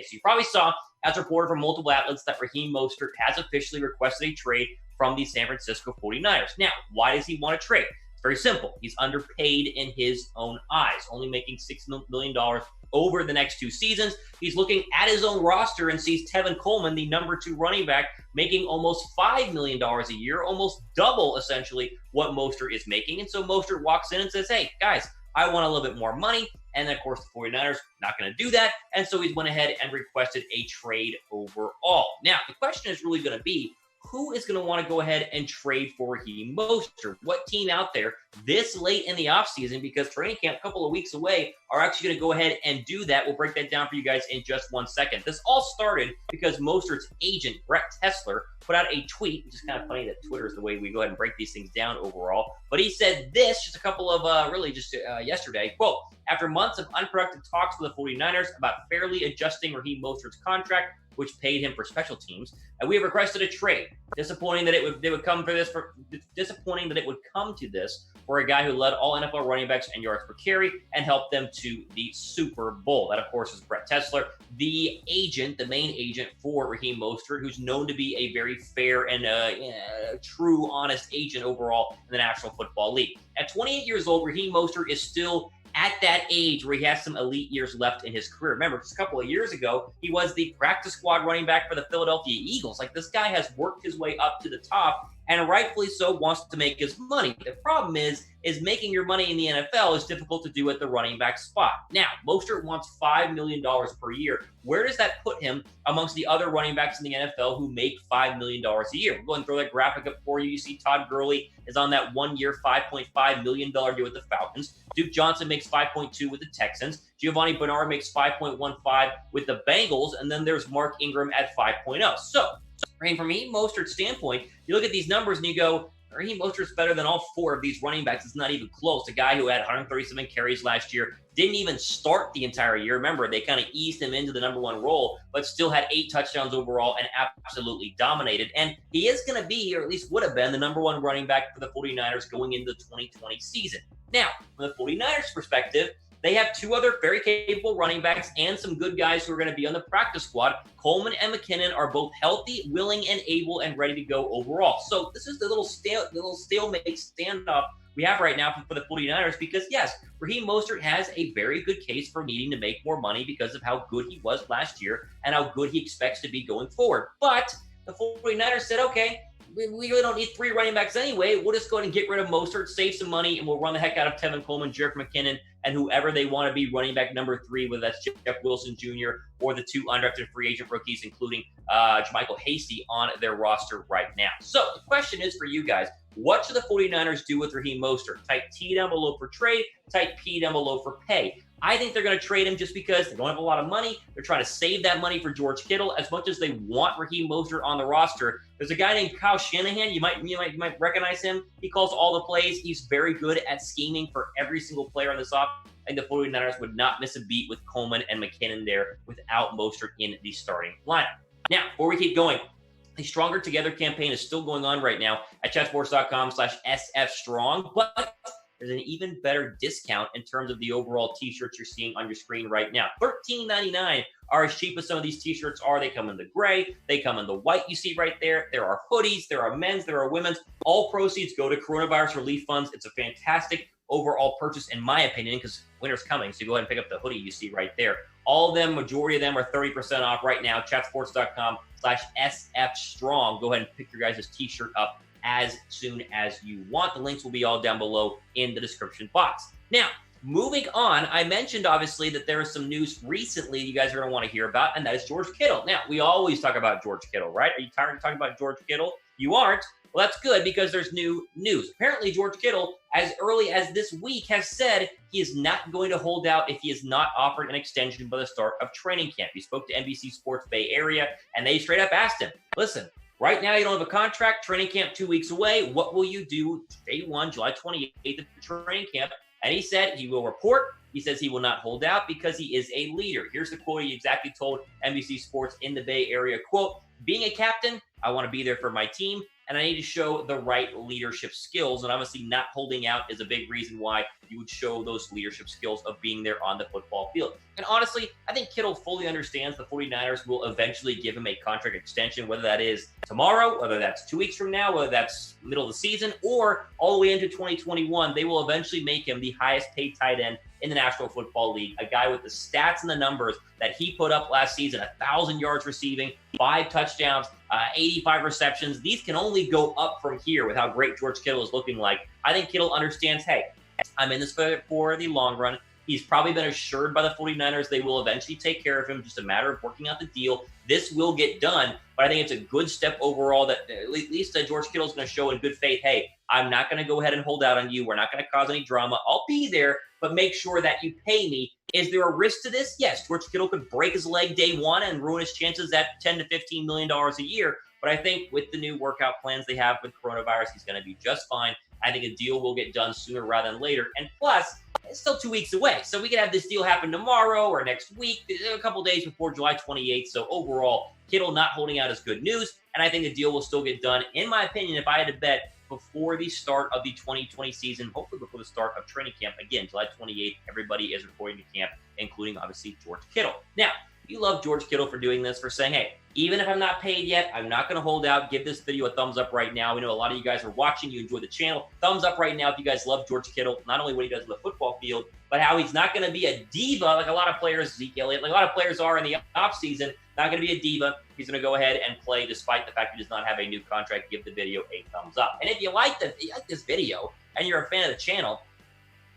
So you probably saw, as reported from multiple outlets, that Raheem Mostert has officially requested a trade from the San Francisco 49ers. Now, why does he want to trade? It's very simple. He's underpaid in his own eyes, only making $6 million over the next 2 seasons. He's looking at his own roster and sees Tevin Coleman, the number 2 running back, making almost $5 million a year, almost double, essentially, what Mostert is making. And so Mostert walks in and says, hey, guys, I want a little bit more money. And then, of course, the 49ers not going to do that. And so he went ahead and requested a trade overall. Now, the question is really going to be, who is going to want to go ahead and trade for Raheem Mostert? What team out there this late in the offseason, because training camp a couple of weeks away, are actually going to go ahead and do that? We'll break that down for you guys in just 1 second. This all started because Mostert's agent, Brett Tessler, put out a tweet, which is kind of funny that Twitter is the way we go ahead and break these things down overall. But he said this just a couple of, yesterday, quote, after months of unproductive talks with the 49ers about fairly adjusting Raheem Mostert's contract, which paid him for special teams, and we have requested a trade. Disappointing that it would come to this for a guy who led all NFL running backs and yards per carry and helped them to the Super Bowl. That, of course, is Brett Tessler, the main agent for Raheem Mostert, who's known to be a very fair and true, honest agent overall in the National Football League. At 28 years old, Raheem Mostert is still at that age where he has some elite years left in his career. Remember, just a couple of years ago, he was the practice squad running back for the Philadelphia Eagles. Like, this guy has worked his way up to the top, and rightfully so wants to make his money. The problem is making your money in the NFL is difficult to do at the running back spot. Now, Mostert wants $5 million per year. Where does that put him amongst the other running backs in the NFL who make $5 million a year? We'll go and throw that graphic up for you. You see Todd Gurley is on that 1-year, $5.5 million deal with the Falcons. Duke Johnson makes $5.2 with the Texans. Giovanni Bernard makes $5.15 with the Bengals. And then there's Mark Ingram at $5.0. So, from Raheem Mostert's standpoint, you look at these numbers and you go, Raheem Mostert's better than all 4 of these running backs. It's not even close. A guy who had 137 carries last year, didn't even start the entire year. Remember, they kind of eased him into the number 1 role, but still had 8 touchdowns overall and absolutely dominated. And he is going to be, or at least would have been, the number 1 running back for the 49ers going into the 2020 season. Now, from the 49ers perspective, they have 2 other very capable running backs and some good guys who are going to be on the practice squad. Coleman and McKinnon are both healthy, willing, and able and ready to go overall. So this is the little stalemate standoff we have right now for the 49ers because, yes, Raheem Mostert has a very good case for needing to make more money because of how good he was last year and how good he expects to be going forward. But the 49ers said, okay, we really don't need 3 running backs anyway. We'll just go ahead and get rid of Mostert, save some money, and we'll run the heck out of Tevin Coleman, Jerick McKinnon, and whoever they want to be running back number 3, whether that's Jeff Wilson Jr. or the 2 undrafted free agent rookies, including JaMychal Hasty on their roster right now. So the question is for you guys, what should the 49ers do with Raheem Mostert? Type T down below for trade, type P down below for pay. I think they're going to trade him just because they don't have a lot of money. They're trying to save that money for George Kittle as much as they want Raheem Mostert on the roster. There's a guy named Kyle Shanahan. You might recognize him. He calls all the plays. He's very good at scheming for every single player on this offense. I think the 49ers would not miss a beat with Coleman and McKinnon there without Mostert in the starting lineup. Now, before we keep going, the Stronger Together campaign is still going on right now at chatsports.com/sfstrong, but there's an even better discount in terms of the overall t-shirts you're seeing on your screen right now. $13.99 are as cheap as some of these t-shirts are. They come in the gray, they come in the white you see right there. There are hoodies, there are men's, there are women's. All proceeds go to coronavirus relief funds. It's a fantastic overall purchase in my opinion because winter's coming, so you go ahead and pick up the hoodie you see right there. All of them, majority of them are 30% off right now. chatsports.com/sfstrong. Go ahead and pick your guys' t-shirt up as soon as you want. The links will be all down below in the description box. Now, moving on, I mentioned obviously that there is some news recently you guys are going to want to hear about, and that is George Kittle. Now, we always talk about George Kittle, right? Are you tired of talking about George Kittle? You aren't? Well, that's good because there's new news. Apparently, George Kittle, as early as this week, has said he is not going to hold out if he is not offered an extension by the start of training camp. He spoke to NBC Sports Bay Area, and they straight up asked him, listen, right now you don't have a contract, training camp 2 weeks away. What will you do day 1, July 28th of training camp? And he said he will report. He says he will not hold out because he is a leader. Here's the quote he exactly told NBC Sports in the Bay Area. Quote, being a captain, I want to be there for my team. and I need to show the right leadership skills. And obviously, not holding out is a big reason why you would show those leadership skills of being there on the football field. And honestly, I think Kittle fully understands the 49ers will eventually give him a contract extension, whether that is tomorrow, whether that's 2 weeks from now, whether that's middle of the season, or all the way into 2021. They will eventually make him the highest paid tight end in the National Football League, a guy with the stats and the numbers that he put up last season: 1,000 yards receiving, 5 touchdowns, 85 receptions. These can only go up from here with how great George Kittle is looking like. I think Kittle understands, hey, I'm in this for the long run. He's probably been assured by the 49ers they will eventually take care of him, just a matter of working out the deal. This will get done, but I think it's a good step overall that at least George Kittle is going to show in good faith, hey, I'm not going to go ahead and hold out on you. We're not going to cause any drama. I'll be there, but make sure that you pay me. Is there a risk to this? Yes, George Kittle could break his leg day one and ruin his chances at $10 to $15 million a year. But I think with the new workout plans they have with coronavirus, he's going to be just fine. I think a deal will get done sooner rather than later. And plus, it's still 2 weeks away. So we could have this deal happen tomorrow or next week, a couple days before July 28th. So overall, Kittle not holding out is good news. And I think the deal will still get done, in my opinion, if I had to bet, before the start of the 2020 season, hopefully before the start of training camp. Again, July 28th, everybody is reporting to camp, including obviously George Kittle. Now, you love George Kittle for doing this, for saying, hey, even if I'm not paid yet, I'm not going to hold out. Give this video a thumbs up right now. We know a lot of you guys are watching. You enjoy the channel. Thumbs up right now if you guys love George Kittle, not only what he does on the football field, but how he's not going to be a diva like a lot of players, Zeke Elliott, like a lot of players are in the offseason. Not going to be a diva. He's going to go ahead and play despite the fact he does not have a new contract. Give the video a thumbs up. And if you like this video and you're a fan of the channel,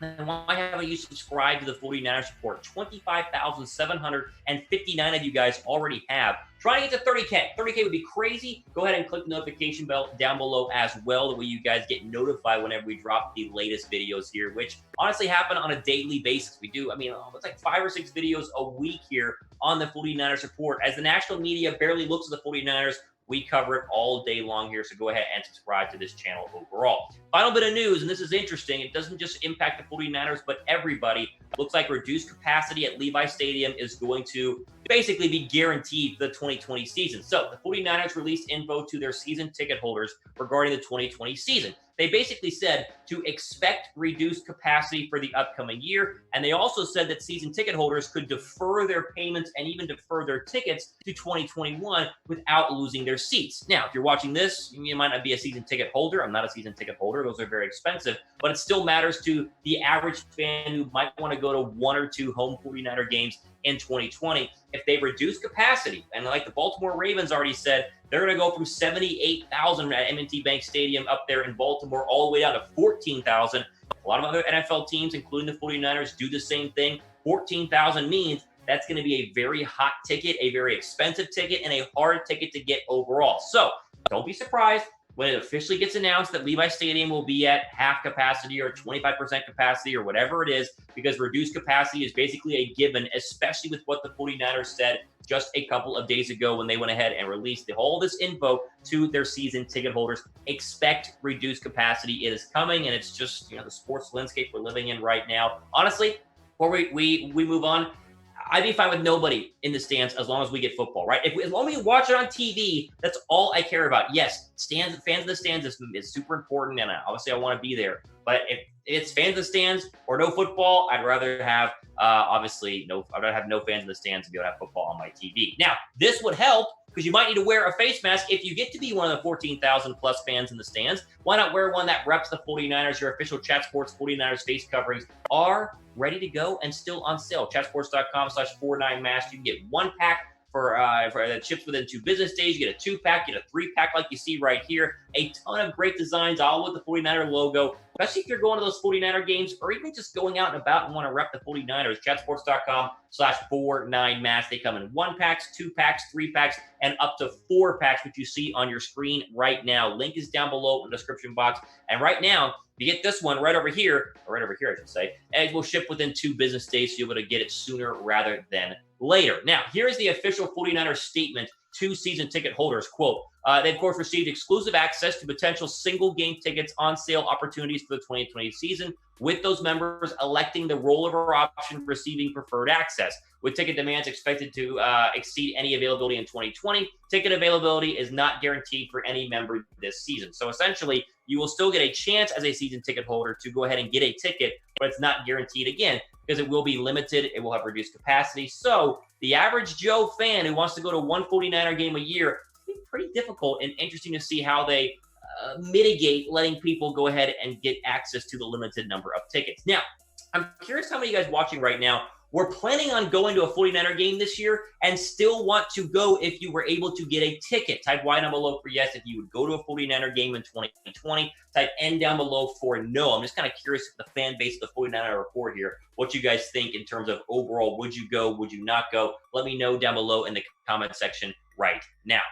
then why haven't you subscribed to the 49ers Report? 25,759 of you guys already have. Trying to get to 30K. 30K would be crazy. Go ahead and click the notification bell down below as well. That way you guys get notified whenever we drop the latest videos here, which honestly happen on a daily basis. We do, it's like 5 or 6 videos a week here on the 49ers Report. As the national media barely looks at the 49ers, we cover it all day long here, so go ahead and subscribe to this channel overall. Final bit of news, and this is interesting. It doesn't just impact the 49ers, but everybody. Looks like reduced capacity at Levi Stadium is going to basically be guaranteed for the 2020 season. So the 49ers released info to their season ticket holders regarding the 2020 season. They basically said to expect reduced capacity for the upcoming year. And they also said that season ticket holders could defer their payments and even defer their tickets to 2021 without losing their seats. Now, if you're watching this, you might not be a season ticket holder. I'm not a season ticket holder. Those are very expensive, but it still matters to the average fan who might want to go to 1 or 2 home 49er games in 2020. If they reduce capacity, and like the Baltimore Ravens already said, they're going to go from 78,000 at M&T Bank Stadium up there in Baltimore all the way down to 14,000. A lot of other NFL teams, including the 49ers, do the same thing. 14,000 means that's going to be a very hot ticket, a very expensive ticket, and a hard ticket to get overall. So don't be surprised when it officially gets announced that Levi Stadium will be at half capacity or 25% capacity or whatever it is, because reduced capacity is basically a given, especially with what the 49ers said just a couple of days ago when they went ahead and released all this info to their season ticket holders. Expect reduced capacity. It is coming, and it's just, the sports landscape we're living in right now. Honestly, before we move on, I'd be fine with nobody in the stands as long as we get football, right? As long as we watch it on TV, that's all I care about. Yes, fans of the stands is super important, and obviously I want to be there. But if it's fans of the stands or no football, I'd rather have I'd rather have no fans in the stands to be able to have football on my TV. Now, this would help because you might need to wear a face mask if you get to be one of the 14,000 plus fans in the stands. Why not wear one that reps the 49ers? Your official Chat Sports 49ers face coverings are ready to go and still on sale. Chatsports.com/49mask. You can get 1 pack for that ships within 2 business days. You get a 2-pack, you get a 3-pack like you see right here. A ton of great designs, all with the 49er logo, especially if you're going to those 49er games or even just going out and about and want to rep the 49ers. Chatsports.com/49mask. They come in 1-packs, 2-packs, 3-packs, and up to 4-packs, which you see on your screen right now. Link is down below in the description box. And right now, you get this one right over here, I should say, and it will ship within 2 business days, so you'll be able to get it sooner rather than later. Now, here is the official 49ers statement to season ticket holders. Quote, They, of course, received exclusive access to potential single-game tickets on sale opportunities for the 2020 season, with those members electing the rollover option receiving preferred access. With ticket demands expected to exceed any availability in 2020, ticket availability is not guaranteed for any member this season. So essentially, you will still get a chance as a season ticket holder to go ahead and get a ticket, but it's not guaranteed again because it will be limited. It will have reduced capacity. So the average Joe fan who wants to go to one 49er game a year, it's pretty difficult and interesting to see how they mitigate letting people go ahead and get access to the limited number of tickets. Now, I'm curious how many of you guys watching right now were planning on going to a 49er game this year and still want to go if you were able to get a ticket. Type Y down below for yes if you would go to a 49er game in 2020. Type N down below for no. I'm just kind of curious if the fan base of the 49er report here, what you guys think in terms of overall, would you go, would you not go? Let me know down below in the comment section right now.